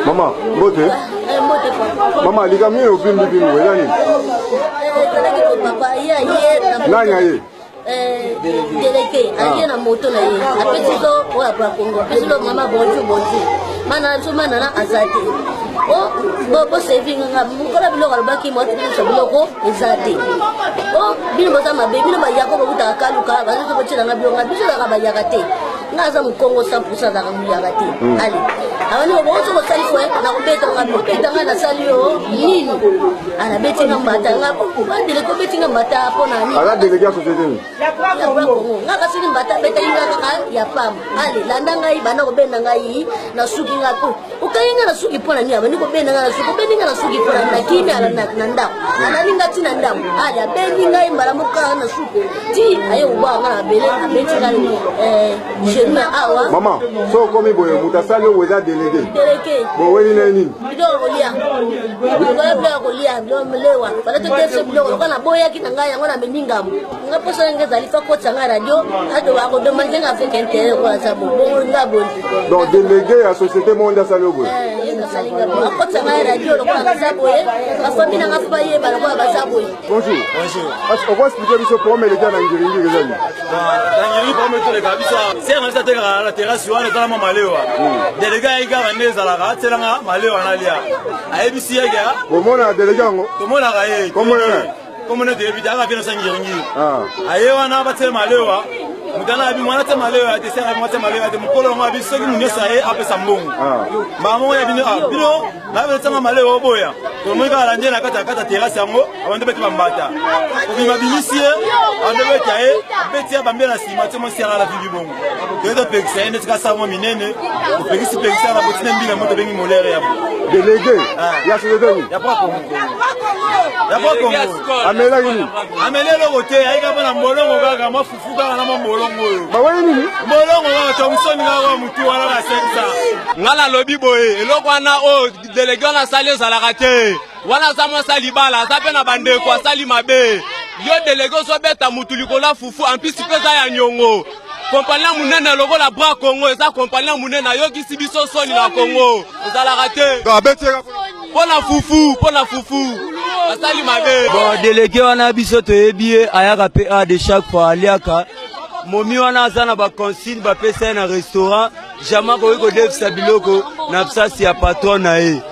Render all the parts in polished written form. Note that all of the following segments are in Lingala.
Maman, beauté. Maman, les gamins au film du film. Délégué, aïe na moto na ye, apeti zo o abra Congo, apeti lo mama bonjour bonjour. Mana zuma na azati. O bo saving nga mukola biloko albaki mo ati so biloko ezati. O bino bota mabe bino ba yako ba buta kaluka, ba zo botela nga biloko biso la ba yakate. Nga za mu Congo 100% da mu yakate. Ali. Awani bo zo botali fo na ko beta nga na sali yo nini. Ana beti nga mbata nga ba dele ko beti nga mbata pona ni. Ala délégué société. Nga kasini mbata beta inga kaka ya pam. Ali landa ngai bana ko benda ngai na suki nga ko. Ukayinga na suki pona ni abani ko benda nga na suki benda na suki pona na kimi ala na ndam. Ana ninga tina ndam. Ali abendi ngai mbara muka na suki. Ti ayo uba nga bele abeti ngai jenu awa. Maman, so komi boyo mutasali weza délégué. Délégué. Bo weni na nini? Bido kolia. Bido kolia bido melewa. Bala to tese bido ko na boya ki nanga yango na meninga. Nga posa nga zalifa ko tsanga radio ado wa ko demande nga fe kente ko sa bo nga bo. Donc délégué à société monde sali boyo. Nga sali nga bo ko tsanga radio ko na sa boye. Ka famille nga fa ye bala ko ba sa boye. Bonjour. Bonjour. Est-ce qu'on va expliquer biso comment les gars na ngiringi gezali? Ngiringi pour mettre les gars bisa. C'est un stade à la terrasse on est dans ma malewa. Délégué ay ga bandeza la ga tselanga malewa na lia. Ayebisi ya ga. Comment na délégué ngo? Comment na ga ye? Comment na délégué aga vina sangiringi. Aye wana batsel malewa. Mudana abi mwana te malewa te sera mwana te malewa te mukolo ngo abi soki munyesa ye apesa mbongo. Mama ya bino na be tsanga malewa boya. To mo ga lande na kata terrasse yango abande beti bambata. Obi mabilisie ande beti aye beti abambe na sima te mo sera la vivi bongo. To pekisa ene tsaka sa mo minene. To pekisa na botina mbila moto bengi molere ya. Délégué. Ya société. Ya pas Congo. Ya pas Congo. Amela yini. Amela lo wote ayi ka bana molongo kaka mafufu kaka na molongo. Ba wani nini? Molongo wa Thompson nga mutu wala ka sensa. Ngala lobi boye eloko wana o délégué na sali za la raté. Wana za mo sali bala za pe na bande ko sali mabe. Yo délégué so beta mutu likola fufu en plus pesa ya nyongo. Compagnie munene logo la bras Congo eza compagnie munene yo kisi biso soni na Congo. Za la raté. Ba betera Pona fufu. Asali mabe. Bon délégué wana biso to yebié ayaka PA de chaque fois aliaka. Momi wana azana ba consigne ba pesa na restaurant jamais ko devisa biloko na psasi ya patron na ye.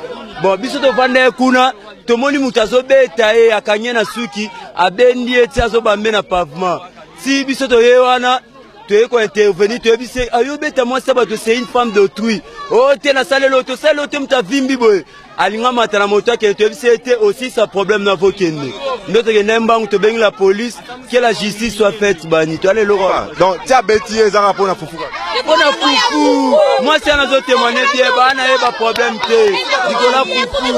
Bon biso to vanda kuna to moni mutazo beta ye akanye na suki abendi eti azo bambe na pavement. Si biso to ye wana tu es quoi intervenir tu es bise ayo beta moi ça c'est une femme d'autrui. Oh te na sale loto mta vimbi boy. Alinga matana moto qui était aussi sa problème na vokende. Notre nembangu to bengi la police que la justice soit faite bani. Tu allez le roi. Donc tu as bêtié za pour na fufu. Pour na fufu. Moi c'est un autre témoigner bien bana e ba problème te. Nicolas fufu.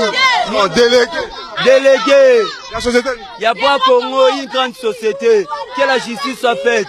Non Délégué. La société. Il y a pas Congo une grande société que la justice soit faite.